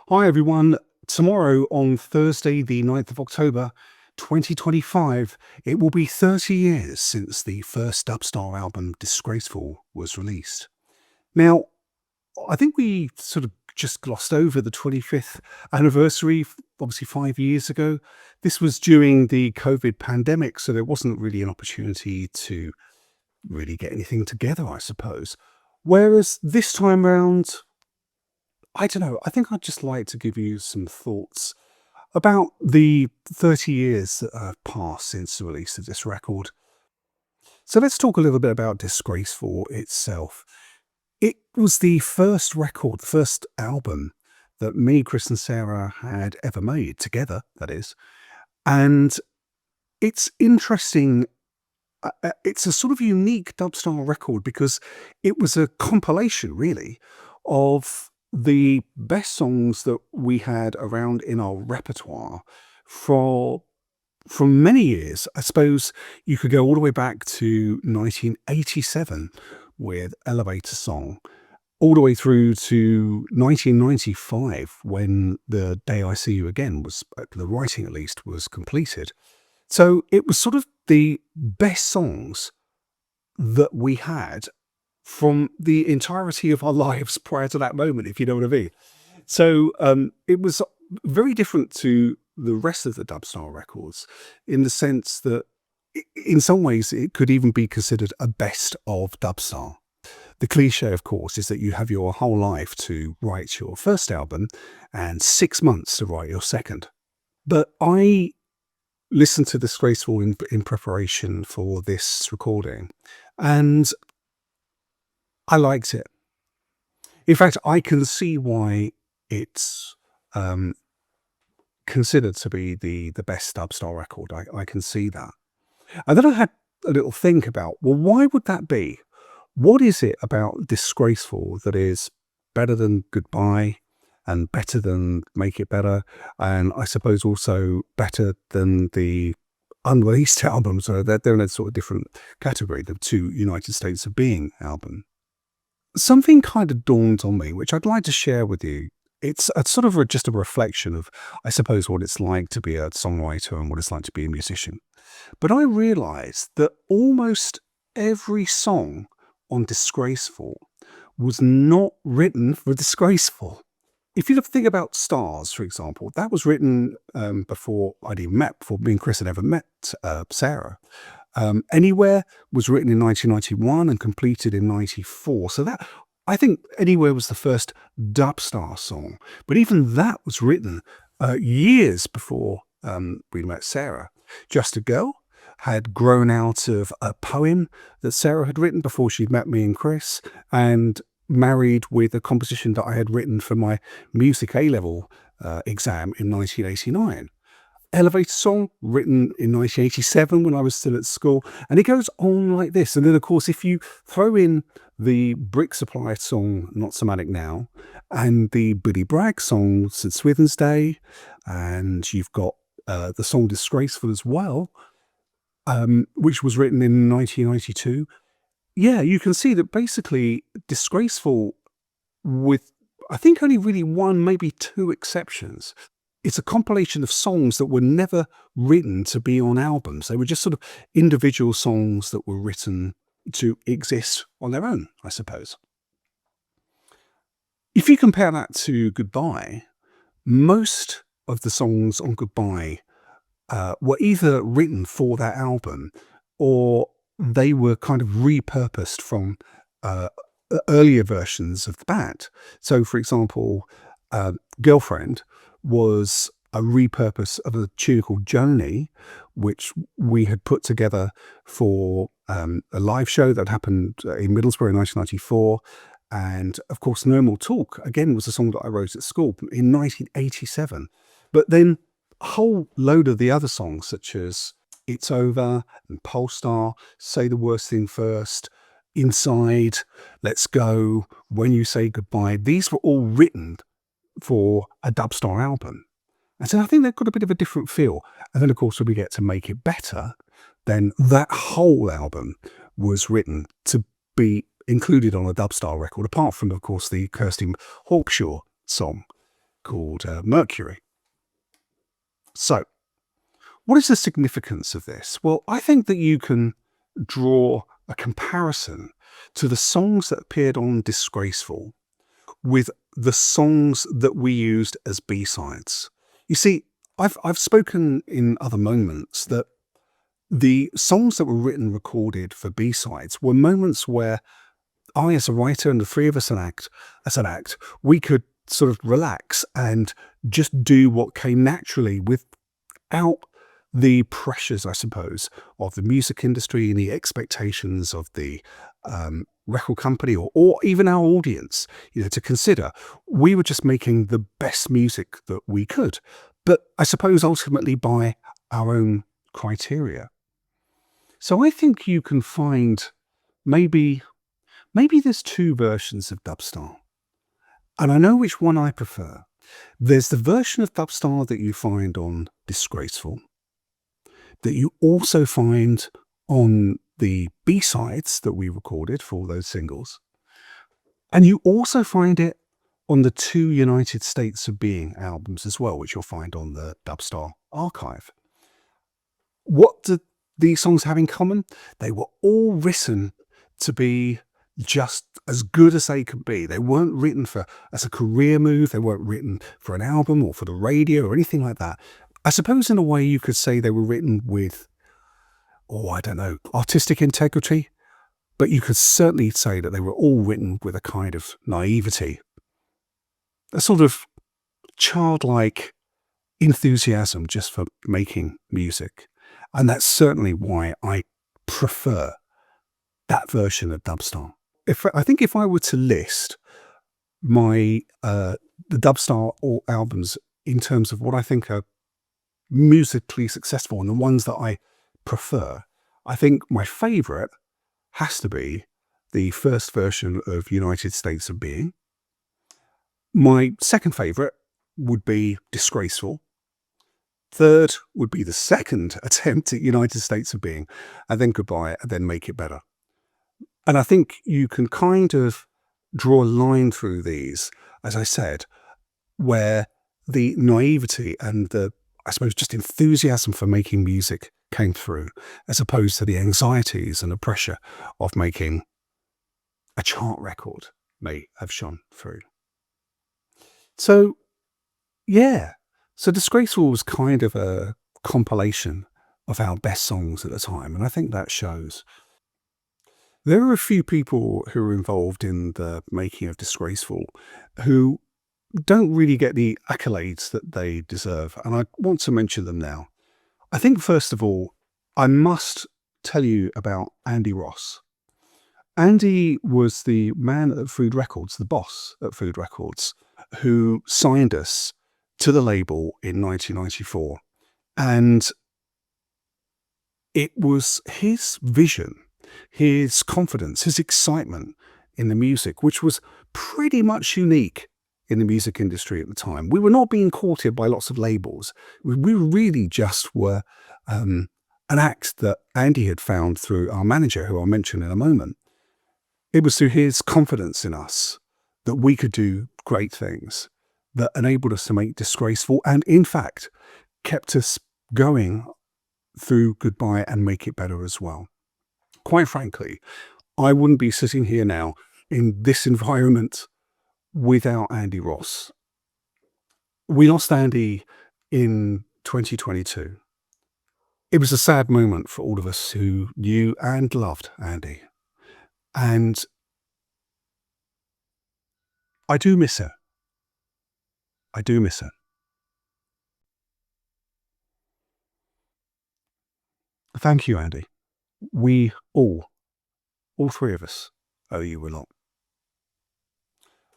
Hi everyone. Tomorrow on Thursday, the 9th of October, 2025, it will be 30 years since the first Dubstar album, Disgraceful, was released. Now, I think we sort of just glossed over the 25th anniversary, obviously 5 years ago. This was during the COVID pandemic, so there wasn't really an opportunity to really get anything together, I suppose. Whereas this time round, I don't know, I think I'd just like to give you some thoughts about the 30 years that have passed since the release of this record. So let's talk a little bit about Disgraceful itself. It was the first record, the first album that me, Chris and Sarah had ever made together, that is. And it's interesting. It's a sort of unique Dubstar record because it was a compilation, really, of the best songs that we had around in our repertoire for many years. I suppose you could go all the way back to 1987 with Elevator Song, all the way through to 1995 when The Day I See You Again was, the writing at least, was completed. So it was sort of the best songs that we had from the entirety of our lives prior to that moment, if you know what I mean. So it was very different to the rest of the Dubstar records in the sense that in some ways it could even be considered a best of Dubstar. The cliche, of course, is that you have your whole life to write your first album and 6 months to write your second. But I listened to Disgraceful in preparation for this recording, and I liked it. In fact, I can see why it's considered to be the best Dubstar record. I can see that. And then I had a little think about, well, why would that be? What is it about Disgraceful that is better than Goodbye and better than Make It Better, and I suppose also better than the unreleased albums? So they're in a sort of different category, the two United States of Being album. Something kind of dawned on me, which I'd like to share with you. It's a sort of just a reflection of, I suppose, what it's like to be a songwriter and what it's like to be a musician. But I realized that almost every song on Disgraceful was not written for Disgraceful. If you think about Stars, for example, that was written before me and Chris had ever met Sarah. Anywhere was written in 1991 and completed in 94. So that, I think Anywhere was the first Dubstar song. But even that was written years before we met Sarah. Just a Girl had grown out of a poem that Sarah had written before she'd met me and Chris, and married with a composition that I had written for my music A-level exam in 1989. Elevator Song, written in 1987 when I was still at school, and it goes on like this. And then, of course, if you throw in the Brick Supply song, Not So Manic Now, and the Billy Bragg song, St. Swithin's Day, and you've got the song Disgraceful as well, which was written in 1992, yeah, you can see that basically Disgraceful, with I think only really one, maybe two exceptions, it's a compilation of songs that were never written to be on albums. They were just sort of individual songs that were written to exist on their own, I suppose. If you compare that to Goodbye, most of the songs on Goodbye were either written for that album or they were kind of repurposed from earlier versions of the band. So, for example, Girlfriend was a repurpose of a tune called Joni, which we had put together for a live show that happened in Middlesbrough in 1994. And of course, No More Talk, again, was a song that I wrote at school in 1987. But then a whole load of the other songs, such as It's Over and Polestar, Say the Worst Thing First, Inside, Let's Go, When You Say Goodbye, these were all written for a Dubstar album. And so I think they've got a bit of a different feel. And then, of course, when we get to Make It Better, then that whole album was written to be included on a Dubstar record, apart from, of course, the Kirsty Hawkshaw song. called Mercury. So, what is the significance of this? Well, I think that you can draw a comparison to the songs that appeared on Disgraceful with the songs that we used as B-sides. You see, I've spoken in other moments that the songs that were written and recorded for B-sides were moments where I, as a writer, and the three of us as an act, we could sort of relax and just do what came naturally without the pressures, I suppose, of the music industry and the expectations of the record company or even our audience, to consider. We were just making the best music that we could, but I suppose ultimately by our own criteria. So I think you can find maybe there's two versions of Dubstar. And I know which one I prefer. There's the version of Dubstar that you find on Disgraceful, that you also find on the B-sides that we recorded for all those singles. And you also find it on the two United States of Being albums as well, which you'll find on the Dubstar archive. What do these songs have in common? They were all written to be just as good as they could be. They weren't written as a career move. They weren't written for an album or for the radio or anything like that. I suppose in a way you could say they were written with, I don't know, artistic integrity, but you could certainly say that they were all written with a kind of naivety, a sort of childlike enthusiasm just for making music. And that's certainly why I prefer that version of Dubstar. I think if I were to list the Dubstar albums in terms of what I think are musically successful and the ones that I prefer, I think my favourite has to be the first version of United States of Being. My second favourite would be Disgraceful. Third would be the second attempt at United States of Being, and then Goodbye, and then Make It Better. And I think you can kind of draw a line through these, as I said, where the naivety and the, I suppose, just enthusiasm for making music came through, as opposed to the anxieties and the pressure of making a chart record may have shone through. So, yeah. So Disgraceful was kind of a compilation of our best songs at the time, and I think that shows. There are a few people who are involved in the making of Disgraceful who don't really get the accolades that they deserve, and I want to mention them now. I think, first of all, I must tell you about Andy Ross. Andy was the man at Food Records, the boss at Food Records, who signed us to the label in 1994. And it was his vision, his confidence, his excitement in the music, which was pretty much unique in the music industry at the time. We were not being courted by lots of labels. We really just were an act that Andy had found through our manager, who I'll mention in a moment. It was through his confidence in us that we could do great things, that enabled us to make Disgraceful, and in fact kept us going through Goodbye and Make It Better as well. Quite frankly, I wouldn't be sitting here now in this environment without Andy Ross. We lost Andy in 2022. It was a sad moment for all of us who knew and loved Andy. And I do miss her. I do miss her. Thank you, Andy. We all three of us, owe you a lot.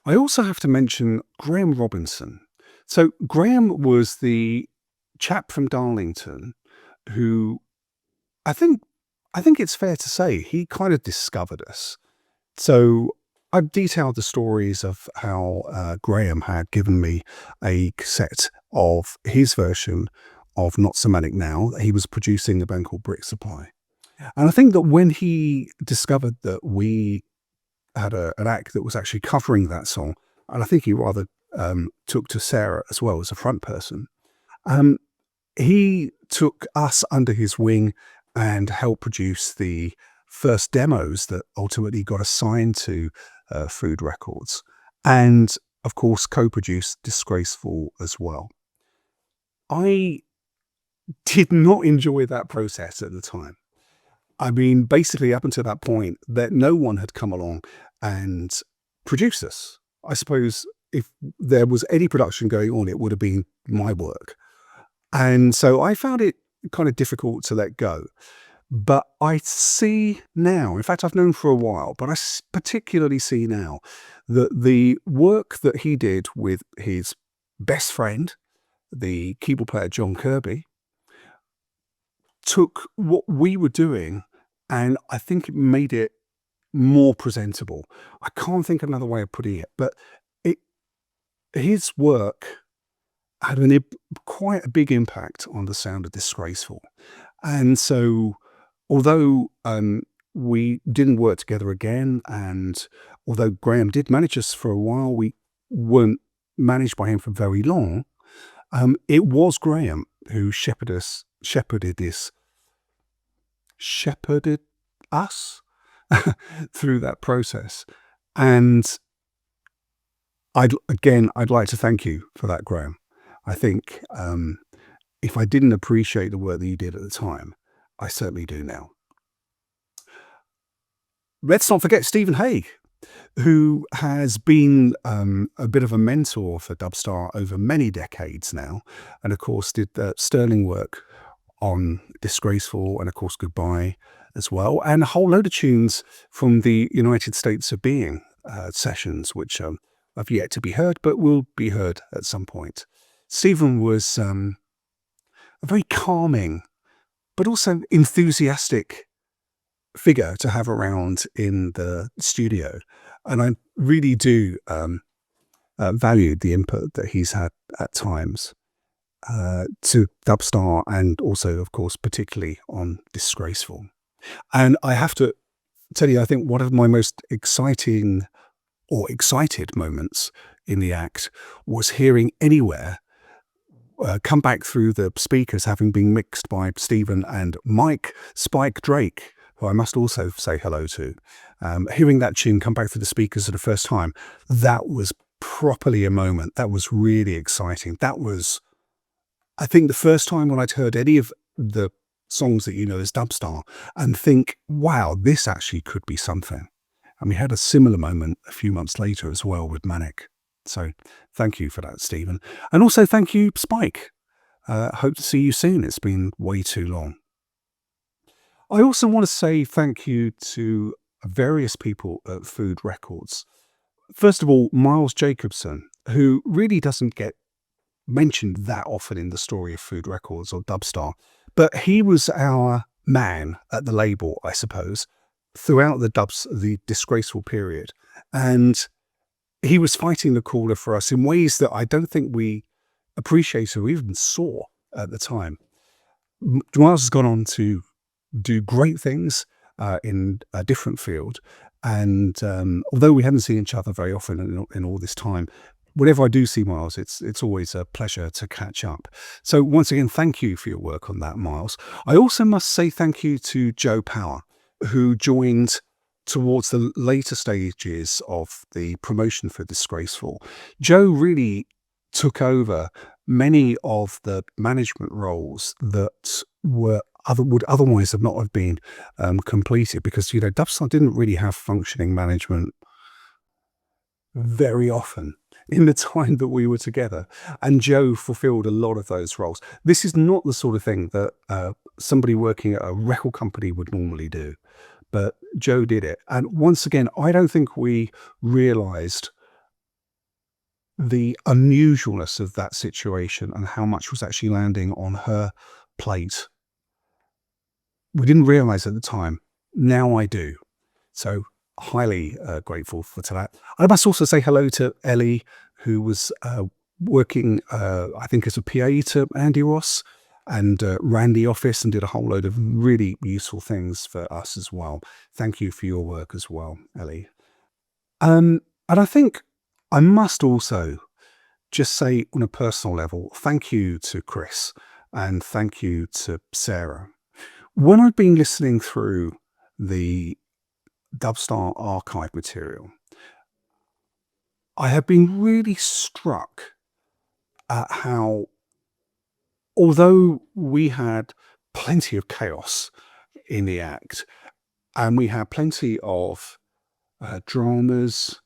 I also have to mention Graham Robinson. So Graham was the chap from Darlington who I think it's fair to say he kind of discovered us. So I've detailed the stories of how Graham had given me a cassette of his version of Not So Manic Now. He was producing a band called Brick Supply. And I think that when he discovered that we had an act that was actually covering that song, and I think he rather took to Sarah as well as a front person. Um, he took us under his wing and helped produce the first demos that ultimately got assigned to Food Records, and of course co-produced Disgraceful as well. I did not enjoy that process at the time. I mean, basically, up until that point, that no one had come along and produced this. I suppose if there was any production going on, it would have been my work. And so I found it kind of difficult to let go. But I see now, in fact, I've known for a while, but I particularly see now that the work that he did with his best friend, the keyboard player John Kirby, took what we were doing and I think it made it more presentable. I can't think of another way of putting it, but it, his work had quite a big impact on the sound of Disgraceful. And so, although we didn't work together again, and although Graham did manage us for a while, we weren't managed by him for very long. It was Graham who shepherded us through that process. And I'd like to thank you for that, Graham. I think if I didn't appreciate the work that you did at the time, I certainly do now. Let's not forget Stephen Haig, who has been a bit of a mentor for Dubstar over many decades now, and of course did sterling work on Disgraceful and of course Goodbye as well, and a whole load of tunes from the United States of Being sessions, which have yet to be heard, but will be heard at some point. Stephen was a very calming, but also enthusiastic figure to have around in the studio. And I really do value the input that he's had at times to Dubstar and also, of course, particularly on Disgraceful. And I have to tell you, I think one of my most exciting or excited moments in the act was hearing Anywhere come back through the speakers, having been mixed by Stephen and Mike Spike Drake, who I must also say hello to. Hearing that tune come back through the speakers for the first time, that was properly a moment. That was really exciting. That was, I think, the first time when I'd heard any of the songs that you know as Dubstar and think, wow, this actually could be something. And we had a similar moment a few months later as well with Manic. So thank you for that, Stephen. And also thank you, Spike. Hope to see you soon. It's been way too long. I also want to say thank you to various people at Food Records. First of all, Miles Jacobson, who really doesn't get mentioned that often in the story of Food Records or Dubstar, but he was our man at the label, I suppose, throughout the Disgraceful period. And he was fighting the corner for us in ways that I don't think we appreciated or even saw at the time. Miles has gone on to do great things in a different field. And although we haven't seen each other very often in all this time, whenever I do see Miles, it's always a pleasure to catch up. So once again, thank you for your work on that, Miles. I also must say thank you to Joe Power, who joined towards the later stages of the promotion for Disgraceful. Joe really took over many of the management roles that would otherwise have not have been completed, because Dubstar didn't really have functioning management very often in the time that we were together, and Joe fulfilled a lot of those roles. This is not the sort of thing that somebody working at a record company would normally do, but Joe did it. And once again, I don't think we realized the unusualness of that situation and how much was actually landing on her plate. We didn't realize at the time. Now I do. So highly grateful for that. I must also say hello to Ellie, who was working, I think, as a PA to Andy Ross, and ran the office and did a whole load of really useful things for us as well. Thank you for your work as well, Ellie. And I think I must also just say on a personal level, thank you to Chris and thank you to Sarah. When I've been listening through the Dubstar archive material, I have been really struck at how, although we had plenty of chaos in the act and we had plenty of dramas,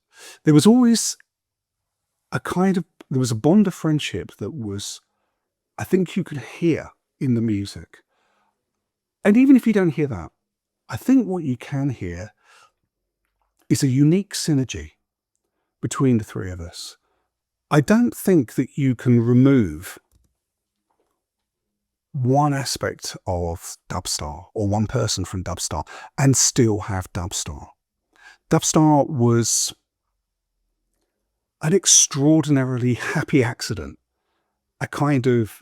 there was always there was a bond of friendship that was, I think you could hear in the music. And even if you don't hear that, I think what you can hear is a unique synergy between the three of us. I don't think that you can remove one aspect of Dubstar or one person from Dubstar and still have Dubstar. Dubstar was an extraordinarily happy accident, a kind of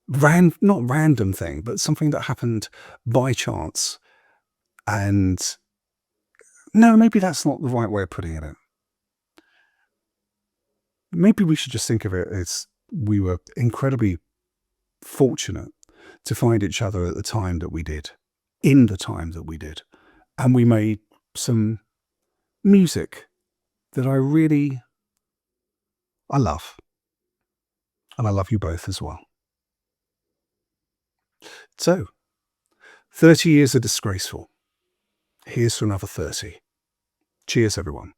not random thing, but something that happened by chance. And no, maybe that's not the right way of putting it. Maybe we should just think of it as we were incredibly fortunate to find each other at the time that we did, in the time that we did. And we made some music that I love. And I love you both as well. So, 30 years of Disgraceful. Here's to another 30. Cheers, everyone.